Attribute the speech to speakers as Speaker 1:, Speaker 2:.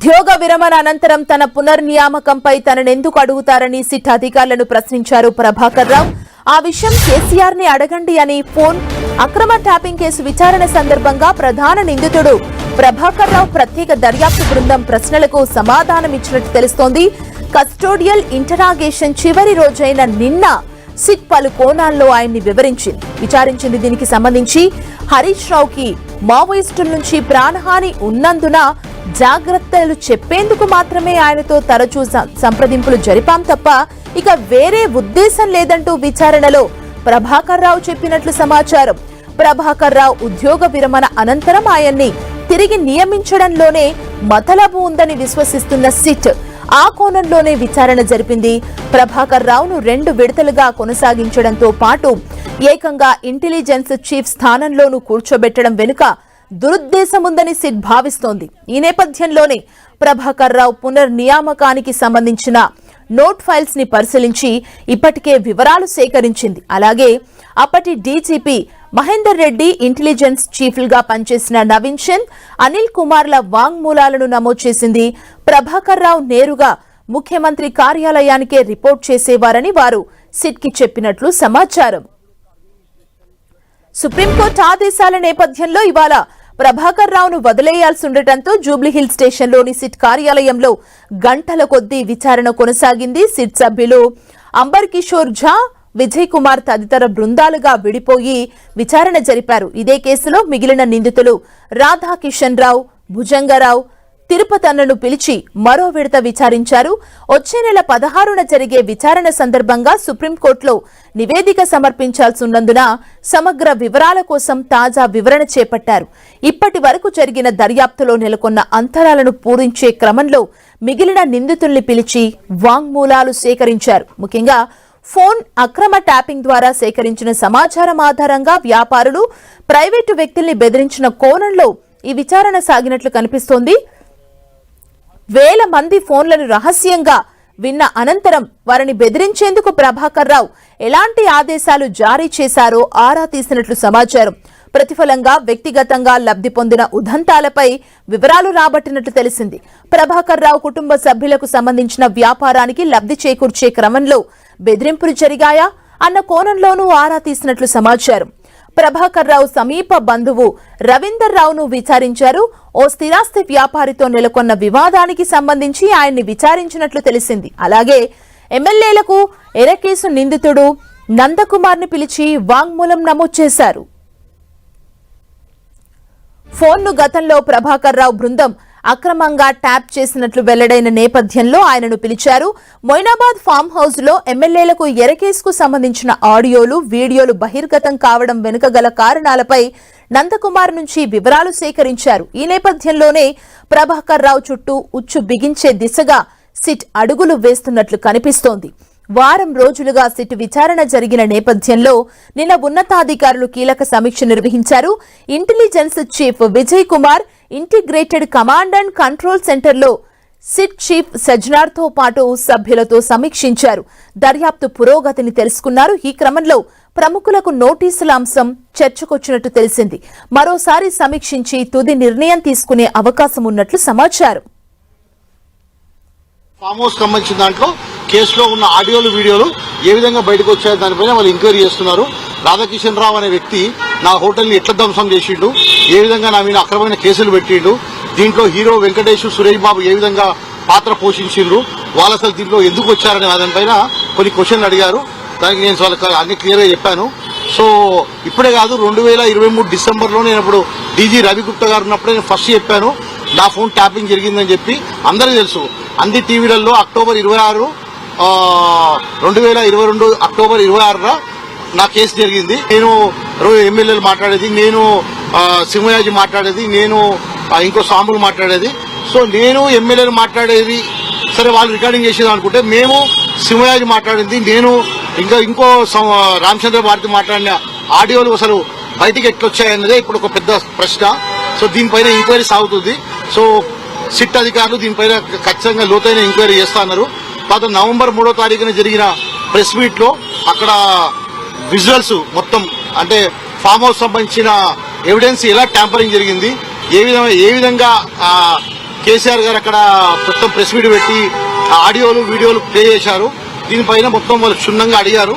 Speaker 1: ఉద్యోగ విరమణ అనంతరం తన పునర్నియామకంపై తననెందుకు అడుగుతారని సిట్ అధికారులను ప్రశ్నించారు ప్రభాకర్ రావు. ఆ విషయం కేసీఆర్ ని అడగండి అని ఫోన్ అక్రమ ట్యాపింగ్ కేసు విచారణ సందర్భంగా ప్రధాన నిందితుడు ప్రభాకర్ రావు ప్రత్యేక దర్యాప్తు బృందం ప్రశ్నలకు సమాధానమిచ్చినట్టు తెలుస్తోంది. కస్టోడియల్ ఇంటరాగేషన్ చివరి రోజైన నిన్న సిట్ పలు కోణాల్లో ఆయన్ని విచారించింది. దీనికి సంబంధించి హరీష్ రావుకి మావోయిస్టుల నుంచి ప్రాణహాని ఉన్నందున జాగ్రత్తలు చెప్పేందుకు మాత్రమే ఆయనతో తరచూ సంప్రదింపులు జరిపాం తప్ప ఇక వేరే ఉద్దేశం లేదంటూ విచారణలో ప్రభాకర్ రావు చెప్పినట్లు సమాచారం. ప్రభాకర్ రావు ఉద్యోగ విరమణ అనంతరం ఆయన్ని తిరిగి నియమించడంలోనే మతలబు ఉందని విశ్వసిస్తున్న సిట్ ఆ కోణంలోనే విచారణ జరిపింది. ప్రభాకర్ రావును 2 విడతలుగా కొనసాగించడంతో పాటు ఏకంగా ఇంటెలిజెన్స్ చీఫ్ స్థానంలోనూ కూర్చోబెట్టడం వెనుక దురుద్దేశముందని సిట్ భావిస్తోంది. ఈ నేపథ్యంలోనే ప్రభాకర్ రావు పునర్నియామకానికి సంబంధించిన నోట్ ఫైల్స్ ని పరిశీలించి ఇప్పటికే వివరాలు సేకరించింది. అలాగే అప్పటి డీజీపీ మహేందర్ రెడ్డి, ఇంటెలిజెన్స్ చీఫ్లుగా పనిచేసిన నవీన్ చంద్, అనిల్ కుమార్ల వాంగ్మూలాలను నమోదు చేసింది. ప్రభాకర్ రావు నేరుగా ముఖ్యమంత్రి కార్యాలయానికే రిపోర్ట్ చేసేవారని వారు సిట్ కి చెప్పినట్లు సమాచారం. సుప్రీంకోర్టు ఆదేశాల నేపథ్యంలో ఇవాళ ప్రభాకర్ రావును వదిలేయాల్సి ఉండటంతో జూబ్లీహిల్ స్టేషన్లోని సిట్ కార్యాలయంలో గంటల కొద్దీ విచారణ కొనసాగింది. సిట్ సభ్యులు అంబర్ కిషోర్ ఝా, విజయ్ కుమార్ తదితర బృందాలుగా విడిపోయి విచారణ జరిపారు. ఇదే కేసులో మిగిలిన నిందితులు రాధాకిషన్ రావు, భుజంగరావు, తిరుపతన్నను పిలిచి మరో విడత విచారించారు. వచ్చే నెల 16న జరిగే విచారణ సందర్భంగా సుప్రీంకోర్టులో నివేదిక సమర్పించాల్సిన్నందున సమగ్ర వివరాల కోసం తాజా వివరణ చేపట్టారు. ఇప్పటి వరకు జరిగిన దర్యాప్తులో నెలకొన్న అంతరాలను పూరించే క్రమంలో మిగిలిన నిందితుల్ని పిలిచి వాంగ్మూలాలు సేకరించారు. ముఖ్యంగా ఫోన్ అక్రమ ట్యాపింగ్ ద్వారా సేకరించిన సమాచారం ఆధారంగా వ్యాపారులు, ప్రైవేటు వ్యక్తుల్ని బెదిరించిన కోణంలో ఈ విచారణ సాగినట్లు కనిపిస్తోంది. వేల మంది ఫోన్లను రహస్యంగా విన్న అనంతరం వారిని బెదిరించేందుకు ప్రభాకర్ రావు ఎలాంటి ఆదేశాలు జారీ చేశారో ఆరా తీసినట్లు సమాచారం. ప్రతిఫలంగా వ్యక్తిగతంగా లబ్ధి పొందిన ఉదంతాలపై వివరాలు రాబట్టినట్లు తెలిసింది. ప్రభాకర్ రావు కుటుంబ సభ్యులకు సంబంధించిన వ్యాపారానికి లబ్ధి చేకూర్చే క్రమంలో బెదిరింపులు జరిగాయా అన్న కోణంలోనూ ఆరా తీసినట్లు సమాచారం. ప్రభాకర్ రావు సమీప బంధువు రవీందర్ రావును విచారించారు. ఓ స్థిరాస్తి వ్యాపారితో నెలకొన్న వివాదానికి సంబంధించి ఆయన్ని విచారించినట్లు తెలిసింది. అలాగే ఎమ్మెల్యేలకు ఎరకేసు నిందితుడు నందకుమార్ ని పిలిచి వాంగ్మూలం నమోదు చేశారు. ఫోన్ను గతంలో ప్రభాకర్ రావు బృందం అక్రమంగా ట్యాప్ చేసినట్లు వెల్లడైన నేపథ్యంలో ఆయనను పిలిచారు. మొయినాబాద్ ఫామ్ హౌస్ లో ఎమ్మెల్యేలకు ఎరకేసుకు సంబంధించిన ఆడియోలు, వీడియోలు బహిర్గతం కావడం వెనుక గల కారణాలపై నందకుమార్ నుంచి వివరాలు సేకరించారు. ఈ నేపథ్యంలోనే ప్రభాకర్ రావు చుట్టూ ఉచ్చు బిగించే దిశగా సిట్ అడుగులు వేస్తున్నట్లు కనిపిస్తోంది. వారం రోజులుగా సిట్ విచారణ జరిగిన నేపథ్యంలో నిన్న ఉన్నతాధికారులు కీలక సమీక్ష నిర్వహించారు. Intelligence chief Vijay Kumar integrated command and control సెంటర్లో సిట్ చీఫ్ సజ్నార్తో పాటు సభ్యులతో సమీక్షించారు. దర్యాప్తు పురోగతిని తెలుసుకున్నారు. ఈ క్రమంలో ప్రముఖులకు నోటీసుల అంశం చర్చకొచ్చినట్టు తెలిసింది. మరోసారి సమీక్షించి తుది నిర్ణయం తీసుకునే అవకాశం ఉన్నట్లు సమాచారం.
Speaker 2: ఫామ్ హౌస్ సంబంధించిన దాంట్లో కేసులో ఉన్న ఆడియోలు, వీడియోలు ఏ విధంగా బయటకు వచ్చాయో దానిపైన వాళ్ళు ఎంక్వైరీ చేస్తున్నారు. రాధాకిషన్ రావు అనే వ్యక్తి నా హోటల్ని ఎట్లా ధ్వంసం చేసిండు, ఏ విధంగా నా మీద అక్రమమైన కేసులు పెట్టిండు, దీంట్లో హీరో వెంకటేష్, సురేష్ బాబు ఏ విధంగా పాత్ర పోషించిండ్రు, వాళ్ళు అసలు దీంట్లో ఎందుకు వచ్చారనే దానిపైన కొన్ని క్వశ్చన్లు అడిగారు. దానికి నేను వాళ్ళకి అన్ని క్లియర్గా చెప్పాను. సో ఇప్పుడే కాదు, 2023 డిసెంబర్లో నేను ఇప్పుడు డీజీ రవిగుప్తా గారు ఉన్నప్పుడే నేను ఫస్ట్ చెప్పాను నా ఫోన్ ట్యాపింగ్ జరిగిందని చెప్పి. అందరికీ తెలుసు, అన్ని టీవీలలో అక్టోబర్ 26, 2022 అక్టోబర్ 26న నా కేసు జరిగింది. నేను ఎమ్మెల్యేలు మాట్లాడేది, నేను సింహయాజీ మాట్లాడేది, నేను ఇంకో సాంబులు మాట్లాడేది. సో నేను ఎమ్మెల్యేలు మాట్లాడేది సరే వాళ్ళు రికార్డింగ్ చేసేది అనుకుంటే, మేము సింహయాజీ మాట్లాడింది, నేను ఇంకో రామచంద్ర భారతి మాట్లాడిన ఆడియోలు అసలు బయటికి ఎట్లొచ్చాయన్నదే ఇప్పుడు ఒక పెద్ద ప్రశ్న. సో దీనిపైన ఎంక్వైరీ సాగుతుంది. సో సిట్ అధికారులు దీనిపైన ఖచ్చితంగా లోతైన ఎంక్వైరీ చేస్తున్నారు. తర్వాత నవంబర్ 3వ తారీఖున జరిగిన ప్రెస్ మీట్ లో అక్కడ విజువల్స్ మొత్తం అంటే ఫామ్ హౌస్ సంబంధించిన ఎవిడెన్స్ ఎలా ట్యాంపరింగ్ జరిగింది, ఏ విధంగా కేసీఆర్ గారు అక్కడ మొత్తం ప్రెస్ మీట్ పెట్టి ఆడియోలు వీడియోలు ప్లే చేశారు. దీనిపైన మొత్తం వాళ్ళు క్షుణ్ణంగా అడిగారు.